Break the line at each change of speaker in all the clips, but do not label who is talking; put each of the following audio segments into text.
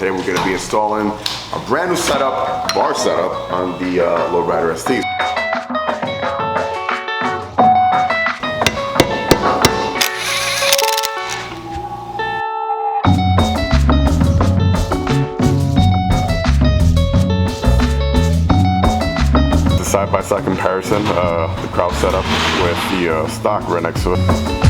Today we're going to be installing a brand new setup, bar setup on the Lowrider ST. The side-by-side comparison, the Kraus setup with the stock right next to it.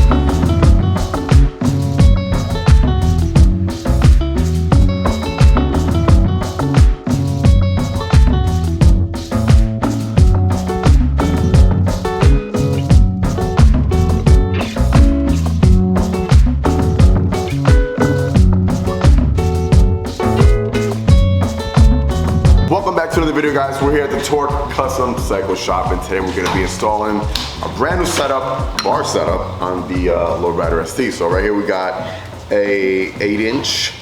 Welcome back to another video, guys. We're here at the Torquecustomcycles shop, and today we're going to be installing a brand new setup, bar setup on the Lowrider ST. So right here we got a 8-inch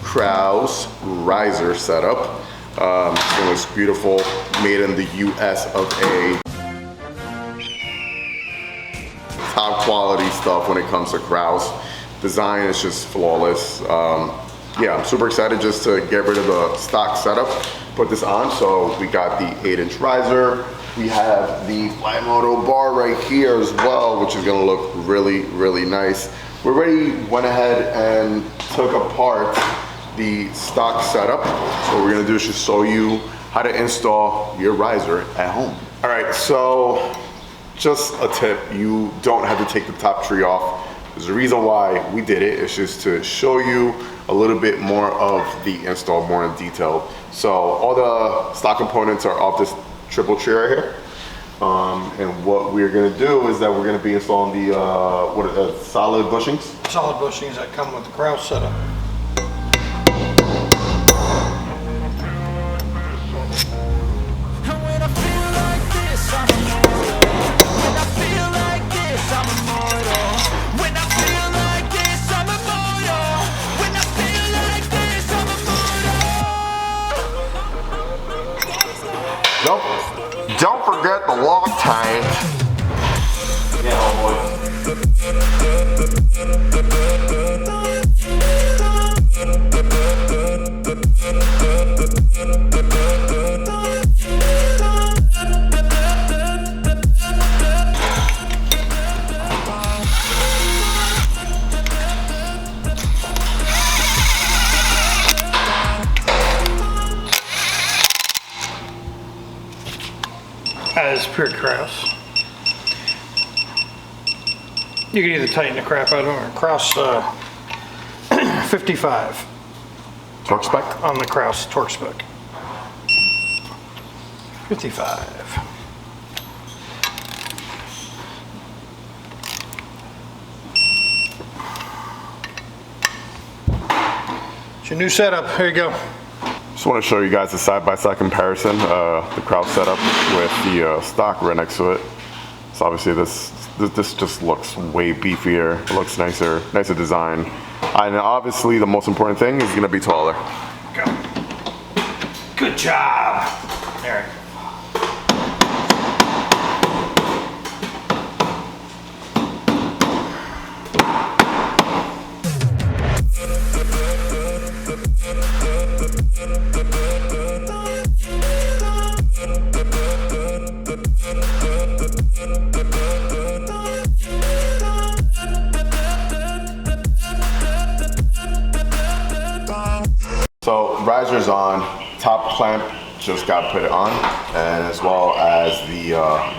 Kraus riser setup. It looks beautiful, made in the US of A. Top quality stuff when it comes to Kraus. Design is just flawless. Yeah, I'm super excited just to get rid of the stock setup, put this on. So we got the 8-inch riser. We have the flat moto bar right here as well, which is gonna look really, really nice. We already went ahead and took apart the stock setup. So what we're gonna do is just show you how to install your riser at home. All right, so just a tip, you don't have to take the top tree off. There's a reason why we did it. It's just to show you a little bit more of the install, more in detail. So all the stock components are off this triple tree right here. And what we're gonna do is that we're gonna be installing the solid bushings.
Solid bushings that come with the Kraus setup.
Don't forget the Loctite. Yeah, homeboy.
That is pure Kraus. You can either tighten the crap out of them or Kraus 55.
Torque spec?
On the Kraus torque spec. 55. It's your new setup. Here you go.
Just want to show you guys the side-by-side comparison, the Kraus setup with the stock right next to it. So obviously this just looks way beefier. It looks nicer design. And obviously the most important thing is going to be taller.
Go. Good job. There.
So riser's on, top clamp just got put on, and as well as the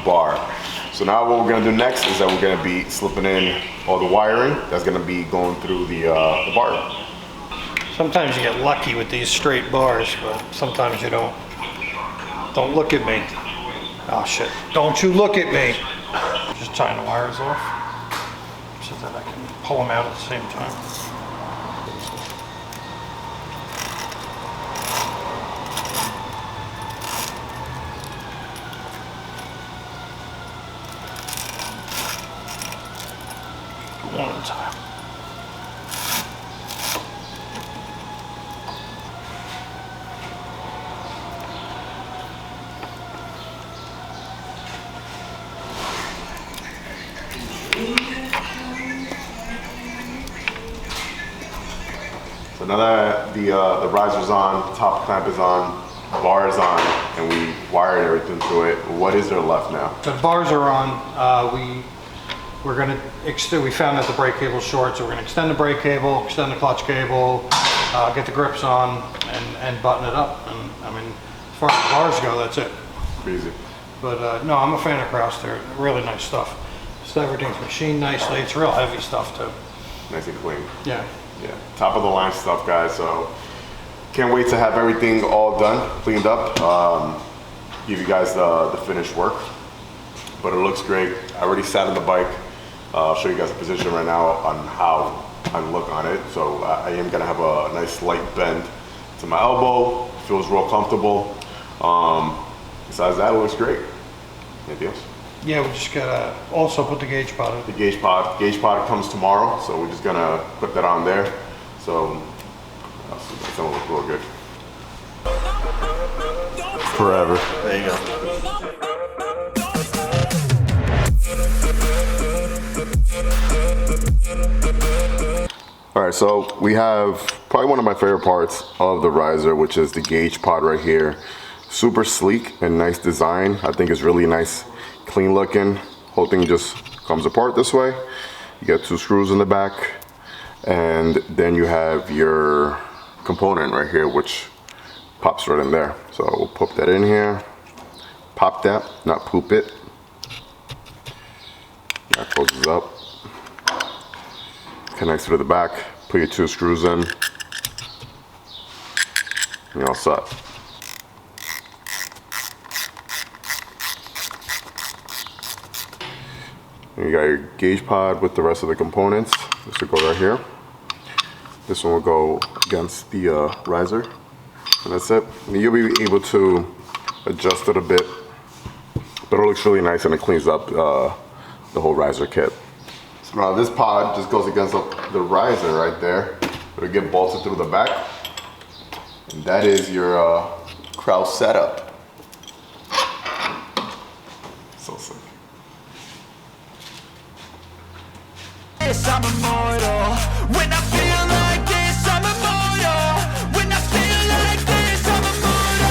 bar. So now what we're gonna do next is that we're gonna be slipping in all the wiring that's gonna be going through the bar.
Sometimes you get lucky with these straight bars, but sometimes you don't. Don't look at me. Oh shit, don't you look at me. Just tying the wires off so that I can pull them out at the same time. One at a time.
So now that the riser's on, top clamp is on, bar is on, and we wired everything to it, what is there left now?
The bars are on. We're gonna extend. We found that the brake cable's short, so we're gonna extend the brake cable, extend the clutch cable, get the grips on, and button it up. And I mean, as far as the bars go, that's it.
Easy.
But no, I'm a fan of Kraus. They're really nice stuff. So everything's machined nicely. It's real heavy stuff too.
Nice and clean.
Yeah.
Yeah, top of the line stuff, guys. So can't wait to have everything all done, cleaned up. Give you guys the finished work. But it looks great. I already sat on the bike. I'll show you guys a position right now on how I look on it. So I am gonna have a nice slight bend to my elbow. Feels real comfortable. Besides that, it looks great. Anything else?
Yeah, we just gotta also put the gauge pod in.
The gauge pod comes tomorrow, so we're just gonna put that on there. So that's gonna look real good. Forever. There you go. All right, so we have probably one of my favorite parts of the riser, which is the gauge pod right here. Super sleek and nice design. I think it's really nice, clean looking. Whole thing just comes apart this way. You get 2 screws in the back, and then you have your component right here, which pops right in there. So we'll pop that in here, pop that, not poop it. That closes up. Connects to the back, put your 2 screws in, and you're all set. And you got your gauge pod with the rest of the components. This will go right here. This one will go against the riser, and that's it. And you'll be able to adjust it a bit, but it looks really nice and it cleans up the whole riser kit. So now this pod just goes against the riser right there. It'll get bolted through the back. And that is your Kraus setup. So sick.
I'm immortal. When I feel like this, I'm immortal. When I feel like this, I'm immortal.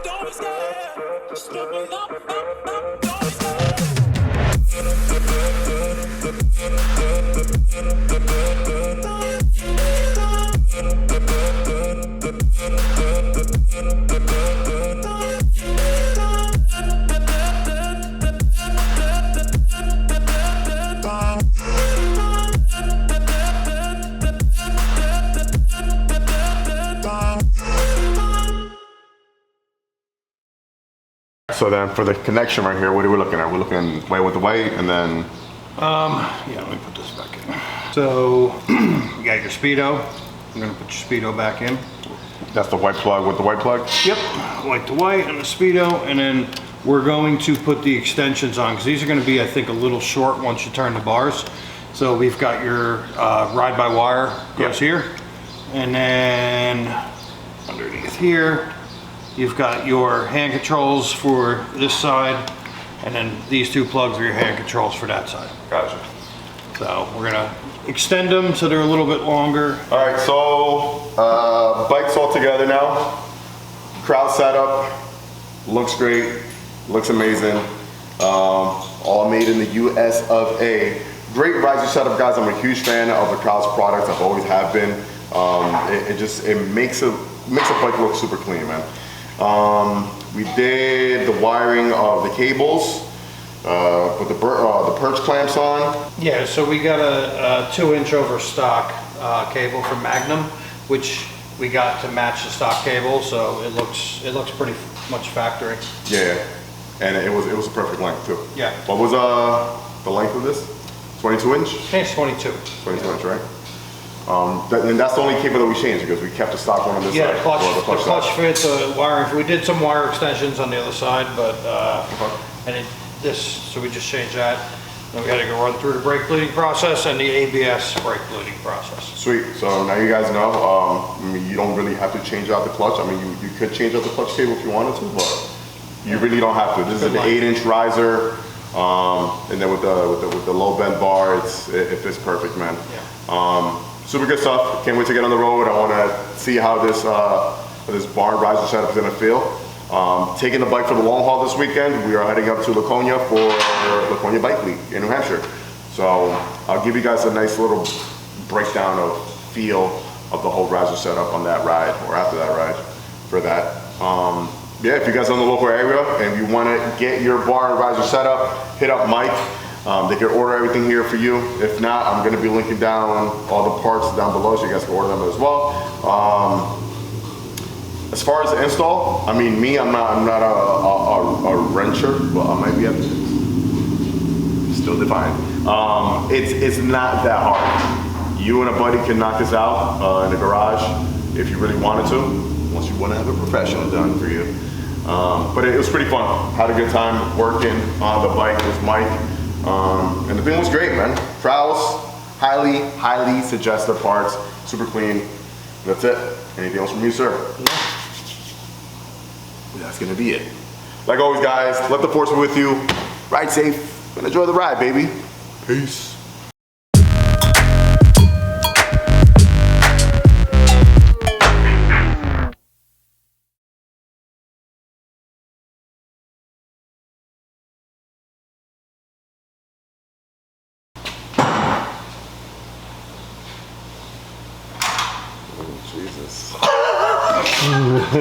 Don't be scared. Just look me up. Don't be scared.
So then for the connection right here, what are we looking at? We're looking white with the white, and then...
Yeah, let me put this back in. So, you got your speedo. I'm gonna put your speedo back in.
That's the white plug with the white plug?
Yep, white to white and the speedo, and then we're going to put the extensions on, because these are gonna be, I think, a little short once you turn the bars. So we've got your ride-by-wire goes here, and then underneath here, you've got your hand controls for this side, and then these 2 plugs are your hand controls for that side.
Gotcha.
So we're gonna extend them so they're a little bit longer.
All right, so bike's all together now. Kraus setup, looks great, looks amazing. All made in the US of A. Great riser setup, guys. I'm a huge fan of the Kraus products. I've always have been. It makes a bike look super clean, man. We did the wiring of the cables, put the perch clamps on.
Yeah, so we got a 2-inch over stock cable from Magnum, which we got to match the stock cable, so it looks pretty much factory.
Yeah, and it was a perfect length too.
Yeah.
What was the length of this? 22 inch?
I think it's 22.
22 inch, right? And that's the only cable that we changed, because we kept the stock one on this
Yeah,
side.
the
or
clutch
side.
fit, the wiring. We did some wire extensions on the other side, but so we just changed that. Then we had to go run through the brake bleeding process and the ABS brake bleeding process.
Sweet. So now you guys know. I mean, you don't really have to change out the clutch. I mean, you could change out the clutch cable if you wanted to, but you really don't have to. This is an 8-inch riser, and then with the low bend bar, it fits perfect, man.
Yeah.
super good stuff. Can't wait to get on the road. I want to see how this barn riser setup is going to feel. Taking the bike for the long haul this weekend. We are heading up to Laconia for Laconia Bike Week in New Hampshire. So I'll give you guys a nice little breakdown of feel of the whole riser setup on that ride or after that ride for that. Yeah, if you guys are in the local area and you want to get your barn riser set up, hit up Mike. They can order everything here for you. If not, I'm going to be linking down all the parts down below so you guys can order them as well. As far as the install, I mean, I'm not a wrencher. Well, I might be able to still define. It's not that hard. You and a buddy can knock this out in the garage if you really wanted to, unless you want to have a professional done for you. But it was pretty fun. Had a good time working on the bike with Mike. And the thing was great, man. Kraus, highly suggest the parts. Super clean. That's it. Anything else from you, sir? No. That's gonna be it. Like always, guys, let the force be with you. Ride safe and enjoy the ride, baby. Peace. Jesus.